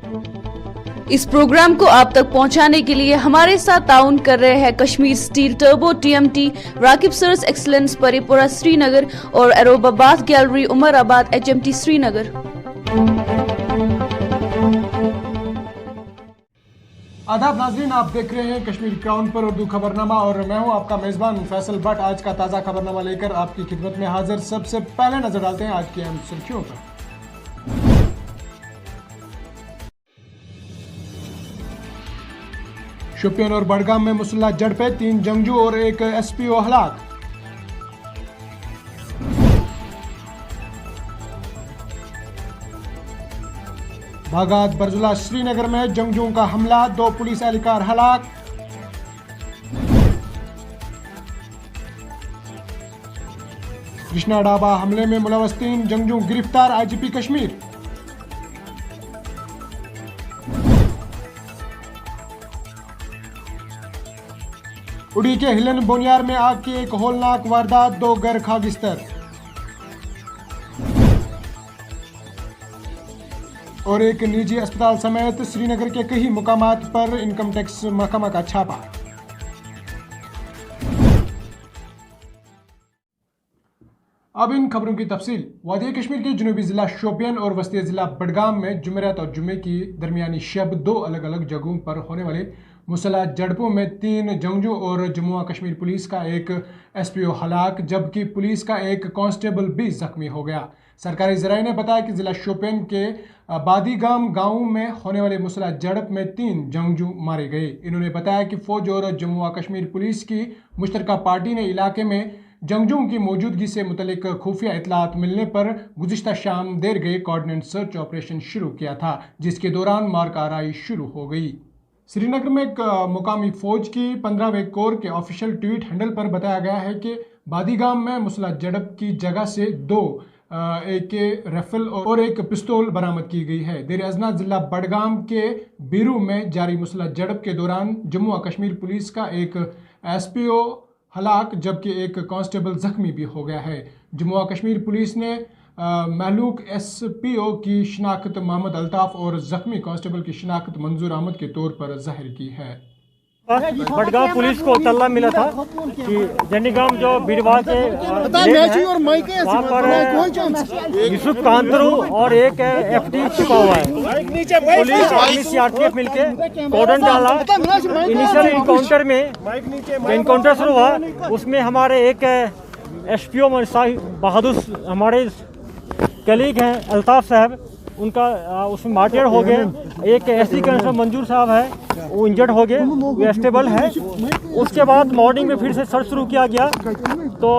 इस प्रोग्राम को आप तक पहुंचाने के लिए हमारे साथ ताउन कर रहे हैं Kashmir steel turbo TMT, Raqib सर्स एक्सलेंस परिपुरा श्रीनगर और एरोबाबाद गैलरी उमराबाद HMT श्रीनगर। आदाब नाजरीन, आप देख रहे हैं कश्मीर क्राउन पर उर्दू खबरनामा और मैं हूं आपका मेजबान फैसल भट्ट। आज का ताज़ा खबरनामा लेकर आपकी खिदमत में हाजिर। सबसे पहले नजर डालते हैं आज की अहम सुर्खियों पर। शोपियान और बडगाम में मुसल्लह झड़पें, 3 जंगजू और एक SPO हलाक। बागात बरजुला श्रीनगर में जंगजुओं का हमला, 2 पुलिस एहलकार हलाक। कृष्णा डाबा हमले में मुलव्वस 3 जंगजू गिरफ्तार, IGP कश्मीर। उड़ी के हिलन बोनियार में आग की एक होलनाक वारदात, 2 घर खागिस्तर। और एक निजी अस्पताल समेत श्रीनगर के कई मुकामात पर इनकम टैक्स महकमा का छापा। अब इन खबरों की तफसील। वादी कश्मीर के जनूबी जिला शोपियान और वस्ती जिला बडगाम में जुमेरात और जुमे की दरमियानी शब 2 अलग अलग जगहों पर होने वाले मुसल्लह झड़पों में 3 जंगजू और जम्मू कश्मीर पुलिस का एक SPO हलाक, जबकि पुलिस का एक कांस्टेबल भी जख्मी हो गया। सरकारी जराये ने बताया कि जिला शोपियान के बादीगाम गांव में होने वाले मुसल्लह झड़प में 3 जंगजू मारे गए। इन्होंने बताया कि फौज और जम्मू कश्मीर पुलिस की मुश्तरका पार्टी ने इलाके में जंगजुओं की मौजूदगी से मुतल्लिक खुफिया इतलात मिलने पर गुज़िश्ता शाम देर गए कोऑर्डिनेट सर्च ऑपरेशन शुरू किया था, जिसके दौरान मारकाराई शुरू हो गई। श्रीनगर में एक मुकामी फौज की 15वें कोर के ऑफिशियल ट्वीट हैंडल पर बताया गया है कि बादीगाम में मुसल्लह झड़प की जगह से 2 AK राइफल और एक पिस्तौल बरामद की गई है। देर अज़ना जिला बडगाम के बीरू में जारी मुसल्लह झड़प के दौरान जम्मू कश्मीर पुलिस का एक SPO हलाक, जबकि एक कांस्टेबल जख्मी भी हो गया है। जम्मू कश्मीर पुलिस ने महलूक SPO की शिनाख्त मोहम्मद अल्ताफ और जख्मी कांस्टेबल की शिनाख्त मंजूर अहमद के तौर पर जाहिर की है। बडगाम पुलिस को तल्ला मिला था कि जंडीगाम जो बीरवा के वहाँ पर यूसुफ कांतरू और एक FD छुपा हुआ है। पुलिस आर्मी CRPF मिलके कॉर्डन डाला। इनिशियल इनकाउंटर में जो इनकाउंटर शुरू हुआ उसमें हमारे एक SPO बहादुर हमारे कलीग हैं अल्ताफ साहब, उनका उसमें मार्टियर हो गए। एक SC कांस्टेबल मंजूर साहब है, वो इंजर्ड हो गए, वो स्टेबल है। उसके बाद मॉर्निंग में फिर से सर्च शुरू किया गया तो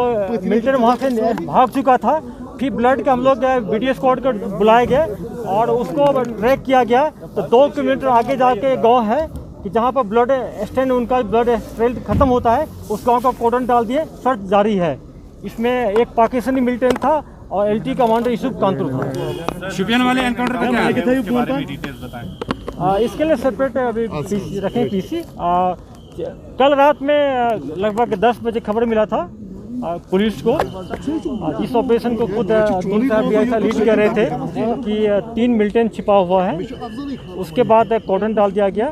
मिलिटेंट वहाँ से भाग चुका था। फिर ब्लड का हम लोग BDO स्क्वाड को बुलाए गए और उसको ट्रैक किया गया। तो 2 किलोमीटर आगे जाके गाँव है कि जहाँ पर ब्लड स्टैंड उनका ब्लड स्ट्रेंथ खत्म होता है, उस गाँव का कॉर्डन डाल दिए। सर्च जारी है। इसमें एक पाकिस्तानी मिलिटेंट था और LT कमांडर यूसुफ कांतरू था। शोपियान वाले एनकाउंटर का क्या है? डिटेल्स बताएं। इसके लिए सेपरेट अभी रखें PC। कल रात में लगभग 10 बजे खबर मिला था पुलिस को। इस ऑपरेशन को खुद तुम साहब भी ऐसा लीड कर रहे थे कि 3 मिलिटेंट छिपा हुआ है। उसके बाद कॉर्डन डाल दिया गया।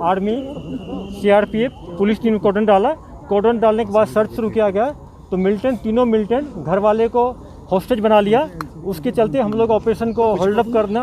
आर्मी CRPF पुलिस टीम कॉर्डन डाला। कॉर्डन डालने के बाद सर्च शुरू किया गया तो तीनों मिलिटेंट घर वाले को हॉस्टेज बना लिया। उसके चलते हम लोग ऑपरेशन को होल्ड अप करना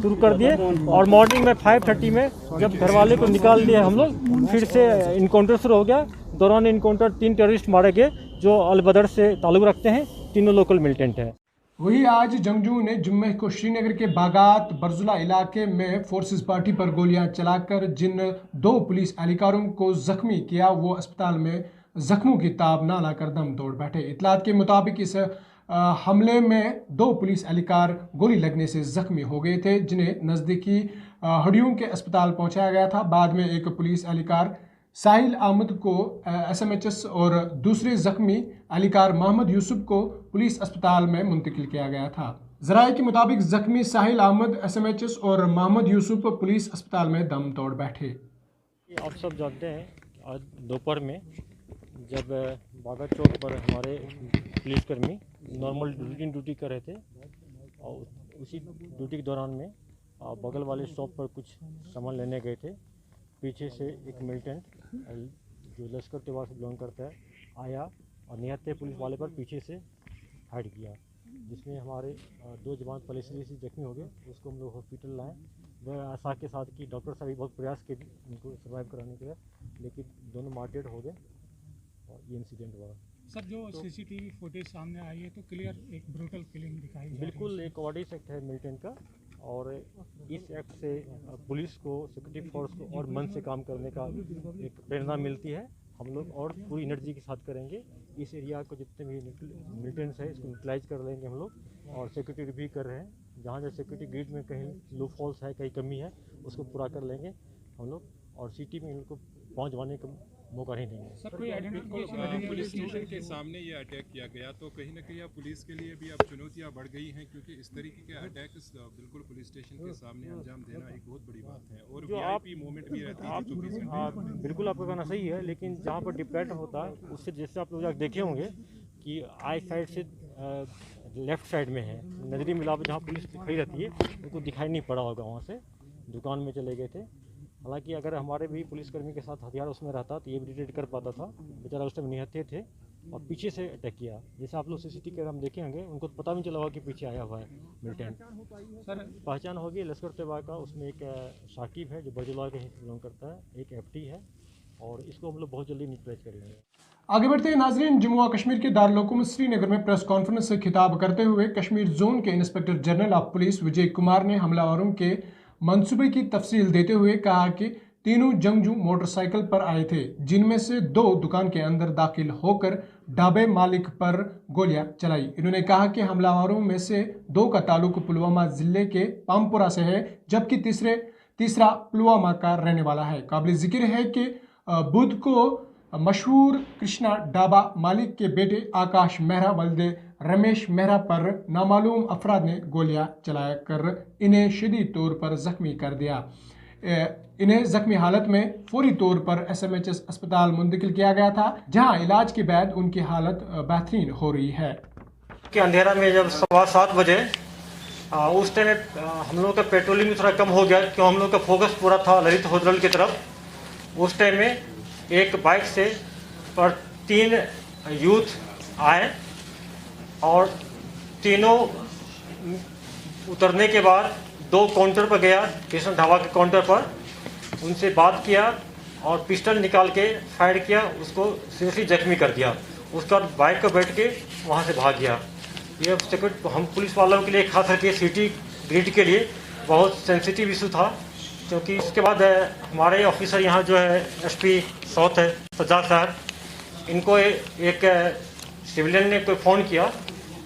शुरू कर दिए और मॉर्निंग में 5:30 में जब घर वाले को निकाल दिए हम लोग, फिर से इनकाउंटर शुरू हो गया। दौरान इनकाउंटर 3 टेररिस्ट मारे गए जो अलबदर से ताल्लुक़ रखते हैं, तीनों लोकल मिलिटेंट हैं। वही आज जंगजुओं ने जुम्मे को श्रीनगर के बागात बरजुला इलाके में फोर्सेस पार्टी पर गोलियां चलाकर जिन 2 पुलिस एहलकारों को जख्मी किया, वो अस्पताल में जख्मों की ताब ना लाकर दम तोड़ बैठे। इतलात के मुताबिक इस हमले में 2 पुलिस एहलकार गोली लगने से जख्मी हो गए थे, जिन्हें नज़दीकी हडियों के अस्पताल पहुंचाया गया था। बाद में एक पुलिस एहलकार साहिल अहमद को SMHS और दूसरे जख्मी एहलकार मोहम्मद यूसुफ को पुलिस अस्पताल में मुंतकिल किया गया था। जराये के मुताबिक जख्मी साहिल अहमद SMHS और मोहम्मद यूसुफ पुलिस अस्पताल में दम तोड़ बैठे। आप सब जानते हैं आज दोपहर में जब बागा चौक पर हमारे पुलिसकर्मी नॉर्मल ड्यूटी कर रहे थे और उसी ड्यूटी के दौरान में बगल वाले शॉप पर कुछ सामान लेने गए थे। पीछे से एक मिलिटेंट जो लश्कर तैयबा से बिलोंग करता है आया और निहत्थे पुलिस वाले पर पीछे से फायर किया, जिसमें हमारे 2 जवान पहले से जख्मी हो गए। उसको हम लोग हॉस्पिटल लाए। वह आशा के साथ कि डॉक्टर साहब भी बहुत प्रयास किए उनको सर्वाइव कराने के लिए, लेकिन दोनों मार्टेड हो गए और ये इंसिडेंट हुआ। सर, जो सीसीटीवी फुटेज सामने आई है तो क्लियर एक ब्रूटल किलिंग दिखाई है। बिल्कुल एक ऑडिस एक्ट है मिलिटेंट का, और इस एक्ट से पुलिस को, सिक्योरिटी फोर्स को और मन से काम करने का एक प्रेरणा मिलती है। हम लोग और पूरी एनर्जी के साथ करेंगे। इस एरिया को जितने भी मिलिटेंट्स है इसको न्यूट्रलाइज कर लेंगे हम लोग, और सिक्योरिटी भी कर रहे हैं। जहाँ जहाँ सिक्योरिटी ग्रिड में कहीं लूप होल्स है, कहीं कमी है, उसको पूरा कर लेंगे हम लोग, और सिटी में इनको पहुँचवाने का मौका नहीं देंगे। सर, कोई आइडेंटिफिकेशन पुलिस स्टेशन के सामने ये अटैक किया गया, तो कहीं ना कहीं अब पुलिस के लिए भी अब चुनौतियां बढ़ गई हैं, क्योंकि इस तरीके के अटैक बिल्कुल पुलिस स्टेशन के सामने अंजाम देना एक बहुत बड़ी बात है, और वीआईपी मूवमेंट भी रहती है। बिल्कुल आपका कहना सही है, लेकिन जहाँ पर डिप्लॉयड होता है उससे जैसे आप लोग देखे होंगे कि आई साइड से लेफ्ट साइड में है, नजरी मिला जहाँ पुलिस खड़ी रहती है उनको दिखाई नहीं पड़ा होगा। वहाँ से दुकान में चले गए थे। हालांकि अगर हमारे भी पुलिसकर्मी के साथ हथियार उसमें रहता तो ये भी डिटेक्ट कर पाता था। बेचारा उस टाइम निहत्थे थे और पीछे से अटैक किया। जैसे आप लोग सीसीटीवी कैमरा में देखे होंगे, उनको पता भी चला होगा कि पीछे आया हुआ है मिलिटेंट। सर, पहचान होगी लश्कर तैयबा का, उसमें एक शाकिब है जो बजला के बिलोंग करता है, एक एफटी है, और इसको हम लोग बहुत जल्दी न्यूट्रलाइज करेंगे। आगे बढ़ते हैं नाजरीन। जम्मू व कश्मीर के दारुल हुकूमत श्रीनगर में प्रेस कॉन्फ्रेंस से खिताब करते हुए कश्मीर जोन के inspector general of police Vijay Kumar ने हमलावरों के मंसूबे की तफसील देते हुए कहा कि तीनों जंगजू मोटरसाइकिल पर आए थे, जिनमें से 2 दुकान के अंदर दाखिल होकर ढाबे मालिक पर गोलियां चलाई। इन्होंने कहा कि हमलावरों में से 2 का ताल्लुक पुलवामा जिले के पामपुरा से है, जबकि तीसरा पुलवामा का रहने वाला है। काबिल जिक्र है कि बुध को मशहूर कृष्णा ढाबा मालिक के बेटे आकाश मेहरा वल्दे रमेश मेहरा पर नामालूम अफराद ने गोलियां चलाकर इन्हें शदीद तौर पर जख्मी कर दिया। इन्हें जख्मी हालत में फौरी तौर पर SMHS अस्पताल मुंतकिल किया गया था, जहां इलाज के बाद उनकी हालत बेहतरीन हो रही है। कि अंधेरा में जब 7:15 बजे उस टाइम हम लोग का पेट्रोलिंग थोड़ा कम हो गया, क्यों हम लोग का फोकस पूरा था ललित होटल की तरफ। उस टाइम में एक बाइक से पर 3 यूथ आए और तीनों उतरने के बाद 2 काउंटर पर गया, कृष्ण ढाबा के काउंटर पर, उनसे बात किया और पिस्टल निकाल के फायर किया, उसको सीरियसली जख्मी कर दिया। उसके बाद बाइक पर बैठ के वहाँ से भाग गया। ये सिक्योरिटी हम पुलिस वालों के लिए, खास करके सिटी ग्रिड के लिए बहुत सेंसिटिव इशू था, क्योंकि इसके बाद हमारे ऑफिसर यहाँ जो है SP साउथ है सज्जाद साहब, इनको एक सिविलियन ने कोई फ़ोन किया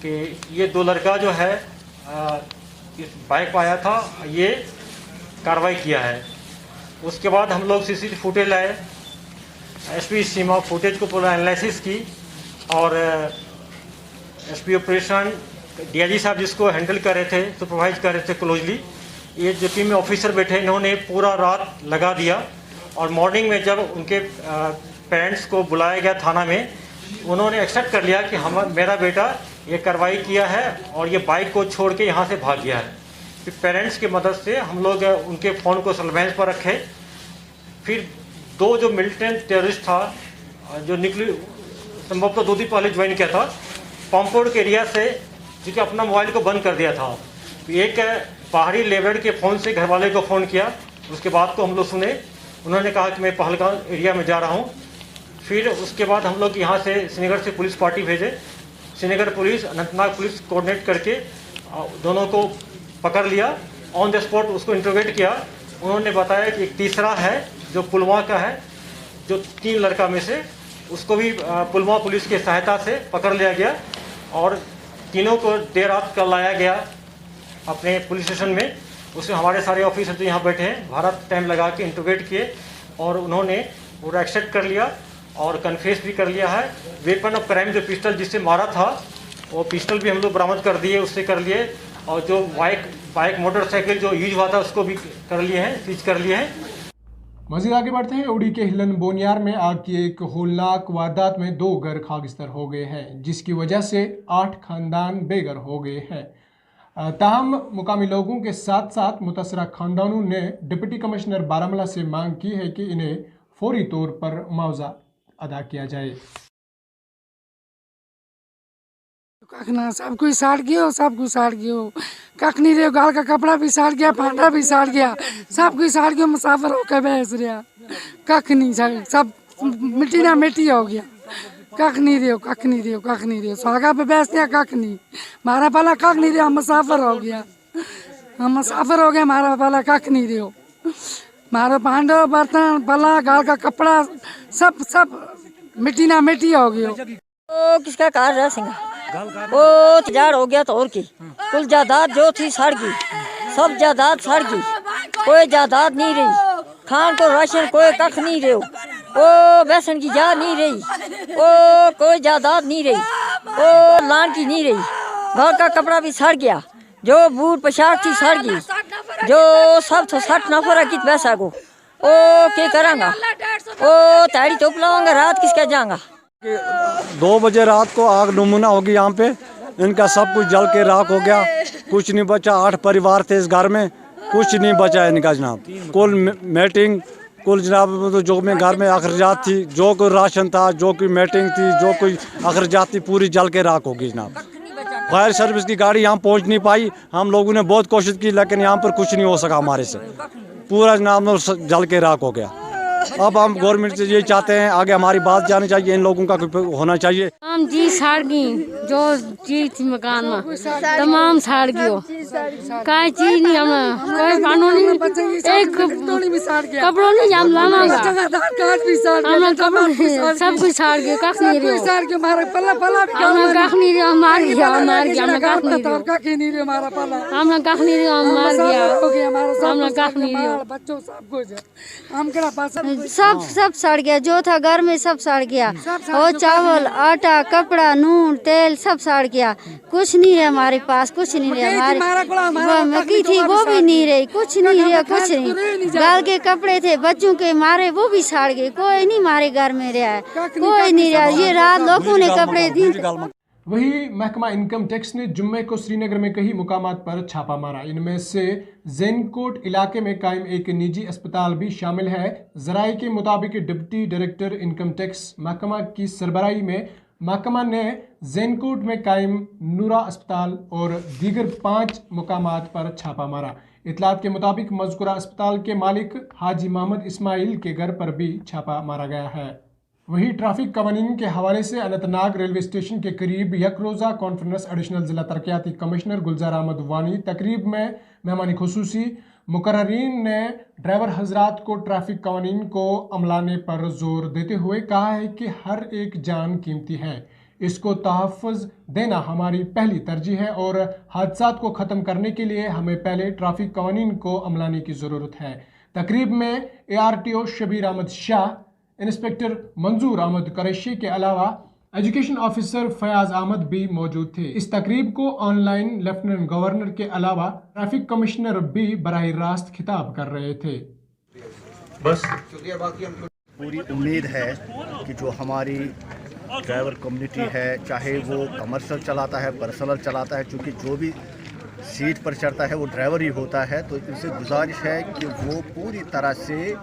कि ये 2 लड़का जो है इस बाइक पर आया था, ये कार्रवाई किया है। उसके बाद हम लोग CCTV फुटेज लाए, SP सीमा फुटेज को पूरा एनालिसिस की, और SP ऑपरेशन DIG साहब जिसको हैंडल कर रहे थे, सुपरवाइज कर रहे थे क्लोजली, ये जो टीम में ऑफिसर बैठे इन्होंने पूरा रात लगा दिया। और मॉर्निंग में जब उनके पेरेंट्स को बुलाया गया थाना में, उन्होंने एक्सेप्ट कर लिया कि मेरा बेटा ये कार्रवाई किया है और ये बाइक को छोड़ के यहाँ से भाग गया है। फिर पेरेंट्स की मदद से हम लोग उनके फ़ोन को सर्वेलेंस पर रखे। फिर 2 जो मिलिटेंट टेररिस्ट था जो निकली, संभवतः 2 दिन पहले ज्वाइन किया था पामपोड़ के एरिया से, जो कि अपना मोबाइल को बंद कर दिया था। एक बाहरी लेबर के फ़ोन से घर वाले को फ़ोन किया, उसके बाद को हम लोग सुने, उन्होंने कहा कि मैं पहलगाम एरिया में जा रहा हूँ। फिर उसके बाद हम लोग यहाँ से श्रीनगर से पुलिस पार्टी भेजे। Srinagar police, Anantnag police coordinate करके दोनों को पकड़ लिया, ऑन द स्पॉट उसको इंटरोगेट किया। उन्होंने बताया कि एक तीसरा है जो पुलवामा का है, जो 3 लड़का में से, उसको भी पुलवामा पुलिस की सहायता से पकड़ लिया गया और तीनों को देर रात कल लाया गया अपने पुलिस स्टेशन में। उसमें हमारे सारे ऑफिसर जो यहाँ बैठे हैं भारत टाइम लगा के इंटरोगेट किए और उन्होंने पूरा एक्सेप्ट कर लिया और कन्फेस भी कर लिया है। वेपन ऑफ क्राइम जो पिस्टल जिससे मारा था वो पिस्टल भी हम लोग बरामद कर दिए, उससे कर लिए, और जो बाइक मोटरसाइकिल जो यूज हुआ था उसको भी कर लिए हैं, सीज कर लिए हैं। मजीद आगे बढ़ते हैं। उड़ी के हिलन बोनियार में आग की एक होलनाक वारदात में 2 घर खाकस्तर हो गए हैं, जिसकी वजह से 8 खानदान बेघर हो गए हैं। ताहम मुकामी लोगों के साथ साथ मुतासरा खानदानों ने डिप्टी कमिश्नर बारामूला से मांग की है कि इन्हें फौरी तौर पर मुआवजा अदा किया जाए। कखना सब कुछ साड़ गया, सब कुछ साड़ गया, कख नहीं रहे, गाल का कपड़ा भी साड़ गया, पांडा भी साड़ गया, सब कुछ साड़ गया, मुसाफिर होकर बैस रहा, कख नहीं, सब मिट्टी ना मिट्टी हो गया, कख नहीं रहे, कख नहीं रहे, कख नहीं रहे, स्वागा पे बैस दिया, कख नहीं, मारा पाला कख नहीं रहा, हम मुसाफिर हो गया, हम मुसाफिर हो गया, मारा पाला कख नहीं रहे, मारा पांडा बर्तन पला गाल का कपड़ा सब मिट्टी ना मिट्टी हो गया। ओ किसका कार रहा सिंह वो तजार हो गया तो और की कुल जायदाद जो थी सड़ गई, सब जायदाद सड़ गई, कोई जायदाद नहीं रही, खान को राशन कोई कख नहीं रहे, ओ बेसन की जा नहीं रही, ओ कोई जायदाद नहीं रही, ओ लान की नहीं रही, घर का कपड़ा भी सड़ गया, जो बूट पोशाक थी सड़ गई, जो सब तो सट न हो रहा कित पैसा को ओ क्या करांगा, ओ ताड़ी तो लाऊंगा रात किसका जाऊंगा। 2 बजे रात को आग नमूना होगी यहाँ पे, इनका सब कुछ जल के राख हो गया, कुछ नहीं बचा। 8 परिवार थे इस घर में, कुछ नहीं बचा इनका जनाब। कुल मीटिंग कुल जनाब जो में घर में अखराजात थी, जो कोई राशन था, जो कोई मीटिंग थी, जो कोई अखराजात थी, पूरी जल के राख होगी जनाब। फायर सर्विस की गाड़ी यहाँ पहुँच नहीं पाई, हम लोगों ने बहुत कोशिश की लेकिन यहाँ पर कुछ नहीं हो सका हमारे से, पूरा जनाब जल के राख हो गया। अब हम गवर्नमेंट से ये चाहते हैं आगे हमारी बात जानी चाहिए, इन लोगों का होना चाहिए। तमाम जी साड़ गई, जो चीज थी मकान में तमाम साड़ गयो, कोई चीज नहीं, हमें कोई कानून नहीं, एक कपड़ों नहीं हम लावांगा, सब कुछ साड़ गयो, कख नहीं रहो, हमें कख नहीं रहो, मार गया, हमें कख नहीं रहो, हमें कख नहीं रहो, मार गया, हमें कख नहीं रहो, सब सड़ गया, जो था घर में सब सड़ गया, और चावल आटा कपड़ा नून तेल सब सड़ गया, कुछ नहीं है हमारे पास, कुछ नहीं है हमारे, मक्की थी वो भी नहीं रही, कुछ नहीं रहा, कुछ नहीं, गाल के कपड़े थे बच्चों के मारे वो भी सड़ गए, कोई नहीं हमारे घर में रहा है, कोई नहीं रहा, ये रात लोगों ने कपड़े दी। वही महकमा इनकम टैक्स ने जुम्मे को श्रीनगर में कई मुकामात पर छापा मारा, इनमें से जैनकोट इलाके में कायम एक निजी अस्पताल भी शामिल है। जराये के मुताबिक डिप्टी डायरेक्टर इनकम टैक्स महकमा की सरबराही में महकमा ने जैनकोट में कायम नूरा अस्पताल और दीगर 5 मुकामात पर छापा मारा। इतलात के मुताबिक मज़कूरा अस्पताल के मालिक हाजी मोहम्मद इस्माइल के घर पर भी छापा मारा गया है। वही ट्रैफिक कवानीन के हवाले से अनंतनाग रेलवे स्टेशन के करीब एक रोज़ा कॉन्फ्रेंस एडिशनल ज़िला तरक्याती कमिश्नर गुलजार अहमद वानी तकरीब में मेहमानी खुसूसी मुकर्ररीन ने ड्राइवर हजरात को ट्रैफिक कवानीन को अमलाने पर जोर देते हुए कहा है कि हर एक जान कीमती है, इसको तहफ़्फ़ुज़ देना हमारी पहली तरजीह है और हादसात को ख़त्म करने के लिए हमें पहले ट्रैफिक कवानीन को अमलाने की ज़रूरत है। तकरीब में ARTO शबीर अहमद शाह, इंस्पेक्टर मंजूर अहमद कुरैशी के अलावा एजुकेशन ऑफिसर फयाज अहमद भी मौजूद थे। इस तकरीब को ऑनलाइन लेफ्टिनेंट गवर्नर के अलावा ट्रैफिक कमिश्नर भी बराह रास्त खिताब कर रहे थे। बस पूरी उम्मीद है कि जो हमारी ड्राइवर कम्युनिटी है, चाहे वो कमर्शियल चलाता है पर्सनल चलाता है, चूँकि जो भी सीट पर चढ़ता है वो ड्राइवर ही होता है, तो इनसे गुजारिश है कि वो पूरी तरह से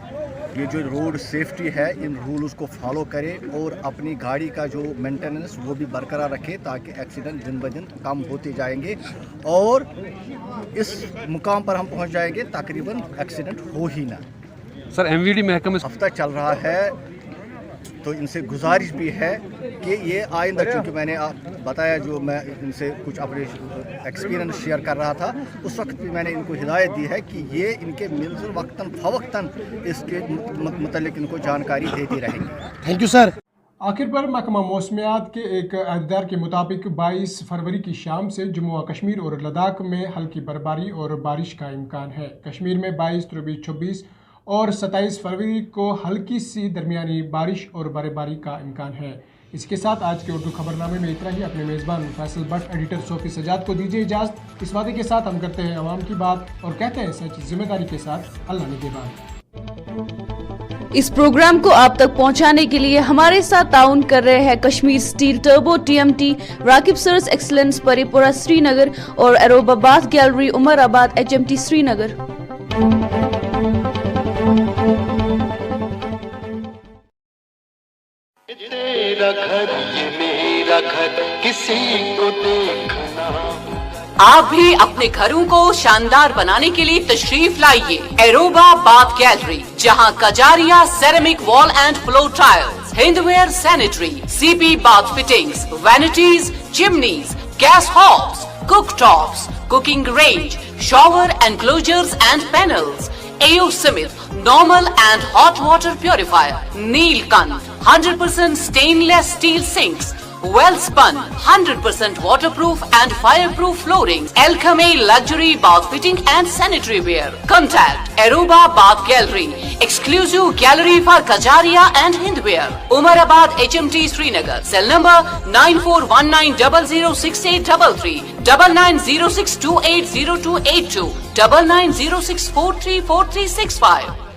ये जो रोड सेफ्टी है इन रूल्स को फॉलो करे और अपनी गाड़ी का जो मेंटेनेंस वो भी बरकरार रखे, ताकि एक्सीडेंट दिन ब दिन कम होते जाएंगे और इस मुकाम पर हम पहुंच जाएंगे तकरीबन एक्सीडेंट हो ही ना। सर MVD महकमा हफ्ता चल रहा है, तो इनसे गुजारिश भी है कि ये आइंदा, चूँकि मैंने बताया जो मैं इनसे कुछ अपने एक्सपीरियंस शेयर कर रहा था, उस वक्त भी मैंने इनको हिदायत दी है कि ये इनके मिलजुल वक्तन फवक्तन इसके मुतल्लिक इनको जानकारी देती रहेंगे। Thank you sir. आखिर पर महकमा मौसमियात के एक अहदेदार के मुताबिक 22 फरवरी की शाम से जम्मू व कश्मीर और लद्दाख में हल्की बर्फबारी और बारिश का इम्कान है। कश्मीर में 22, 23, 24 और 27 फरवरी को हल्की सी दरमियानी बारिश और बर्फबारी का इम्कान है। इसके साथ आज के उर्दू खबरनामे में इतना ही। अपने मेज़बान फैसल भट्ट, एडिटर सोफी सजाद को दीजिए इजाज़त। इस वादे के साथ हम करते हैं अवाम की बात और कहते हैं सच जिम्मेदारी के साथ। अल्लाह निगहबान। इस प्रोग्राम को आप तक पहुंचाने के लिए हमारे साथ ताउन कर रहे हैं Kashmir steel turbo TMT, Raqib सर्स एक्सलेंस परिपुरा श्रीनगर और एरोबाबाद गैलरी उमराबाद HMT श्रीनगर। तेरा घर ये मेरा घर किसी को देखना। आप भी अपने घरों को शानदार बनाने के लिए तशरीफ लाइए एरोबा बाथ गैलरी, जहां Kajaria ceramic wall and floor tiles, Hindware sanitary, CP bath fittings, vanities, chimneys, gas hobs, cook tops, cooking range, shower enclosures and panels, AO Smith normal and hot water purifier, Neelkant 100% stainless steel sinks, well spun 100% waterproof and fireproof flooring, Alchemy luxury bath fitting and sanitary ware. Contact Aruba Bath Gallery, exclusive gallery for Kajaria and Hindware, Umarabad HMT Srinagar. Cell number 9419006833, 9906280282, 9906434365.